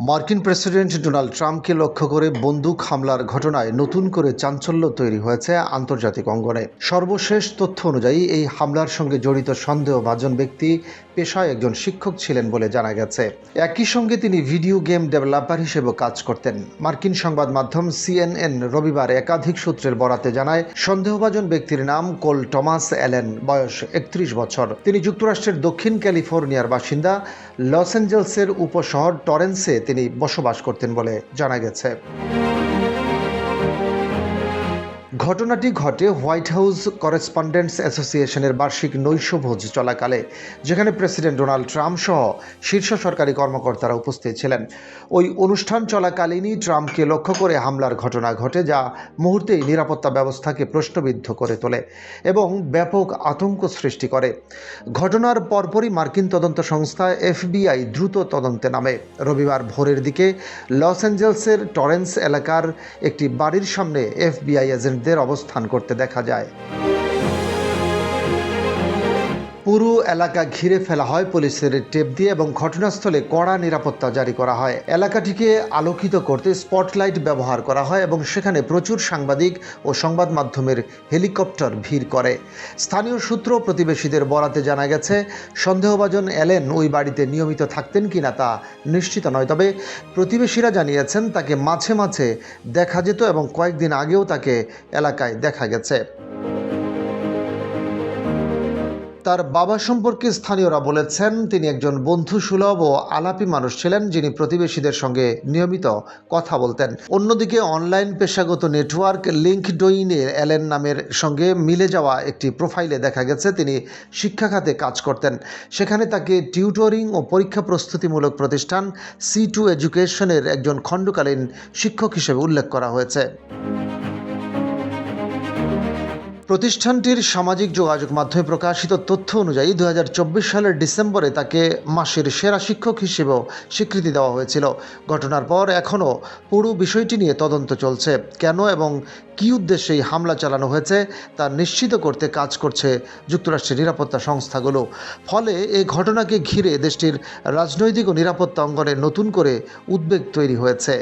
মার্কিন president Donald ট্রাম্পকে লক্ষ্য করে বন্দুক হামলার ঘটনায় নতুন করে চাঞ্চল্য তৈরি হয়েছে আন্তর্জাতিক অঙ্গনে। সর্বশেষ তথ্য অনুযায়ী এই হামলার সঙ্গে জড়িত সন্দেহভাজন ব্যক্তি পেশায় একজন শিক্ষক ছিলেন বলে জানা গেছে। একই সঙ্গে তিনি ভিডিও গেম ডেভেলপার হিসেবেও কাজ করতেন। মার্কিন সংবাদ মাধ্যম CNN রবিবার একাধিক সূত্রের বরাতে জানায়, সন্দেহভাজন ব্যক্তির নাম কোল টমাস অ্যালেন, বয়স 31 বছর। তিনি যুক্তরাষ্ট্রের দক্ষিণ ক্যালিফোর্নিয়ার বাসিন্দা। লস অ্যাঞ্জেলসের উপশহর টরেন্সে তিনি বসবাস করতেন বলে জানা গেছে। ঘটনাটি ঘটে হোয়াইট হাউস করেসপন্ডেন্টস অ্যাসোসিয়েশনের বার্ষিক নৈশভোজ চলাকালে, যেখানে প্রেসিডেন্ট ডোনাল্ড ট্রাম্প সহ শীর্ষ সরকারি কর্মকর্তারা উপস্থিত ছিলেন। ওই অনুষ্ঠান চলাকালীনই ট্রাম্পকে লক্ষ্য করে হামলার ঘটনা ঘটে, যা মুহূর্তেই নিরাপত্তা ব্যবস্থাকে প্রশ্নবিদ্ধ করে তোলে এবং ব্যাপক আতঙ্ক সৃষ্টি করে। ঘটনার পরপরই মার্কিন তদন্ত সংস্থা FBI দ্রুত তদন্তে নামে। রবিবার ভোরের দিকে লস অ্যাঞ্জেলসের টরেন্স এলাকার একটি বাড়ির সামনে FBI এজেন্টদের অবস্থান করতে দেখা যায়। পুরো এলাকা ঘিরে ফেলা হয় পুলিশের টেপ দিয়ে এবং ঘটনাস্থলে কড়া নিরাপত্তা জারি করা হয়। এলাকাটিকে আলোকিত করতে স্পটলাইট ব্যবহার করা হয় এবং সেখানে প্রচুর সাংবাদিক ও সংবাদ মাধ্যমের হেলিকপ্টার ভিড় করে। স্থানীয় সূত্র প্রতিবেশীদের বরাতে জানা গেছে, সন্দেহভাজন অ্যালেন ওই বাড়িতে নিয়মিত থাকতেন কিনা তা নিশ্চিত নয়, তবে প্রতিবেশীরা জানিয়েছেন তাকে মাঝে মাঝে দেখা যেত এবং কয়েকদিন আগেও তাকে এলাকায় দেখা গেছে। তার বাবা সম্পর্কে স্থানীয়রা বলেছেন, তিনি একজন বন্ধুসুলভ ও আলাপী মানুষ ছিলেন, যিনি প্রতিবেশীদের সঙ্গে নিয়মিত কথা বলতেন। অন্যদিকে অনলাইন পেশাগত নেটওয়ার্ক লিঙ্কডইনে অ্যালেন নামের সঙ্গে মিলে যাওয়া একটি প্রোফাইলে দেখা গেছে তিনি শিক্ষা খাতে কাজ করতেন। সেখানে তাকে টিউটরিং ও পরীক্ষা প্রস্তুতিমূলক প্রতিষ্ঠান C2 এডুকেশনের একজন খণ্ডকালীন শিক্ষক হিসেবে উল্লেখ করা হয়েছে। প্রতিষ্ঠানটির সামাজিক যোগাযোগ মাধ্যমে প্রকাশিত তথ্য অনুযায়ী 2024 সালের ডিসেম্বরে তাকে মাসের সেরা শিক্ষক হিসেবেও স্বীকৃতি দেওয়া হয়েছিল। ঘটনার পর এখনও পুরো বিষয়টি নিয়ে তদন্ত চলছে। কেন এবং কী উদ্দেশ্যে এই হামলা চালানো হয়েছে তা নিশ্চিত করতে কাজ করছে যুক্তরাষ্ট্রের নিরাপত্তা সংস্থাগুলো। ফলে এই ঘটনাকে ঘিরে দেশটির রাজনৈতিক ও নিরাপত্তা অঙ্গনে নতুন করে উদ্বেগ তৈরি হয়েছে।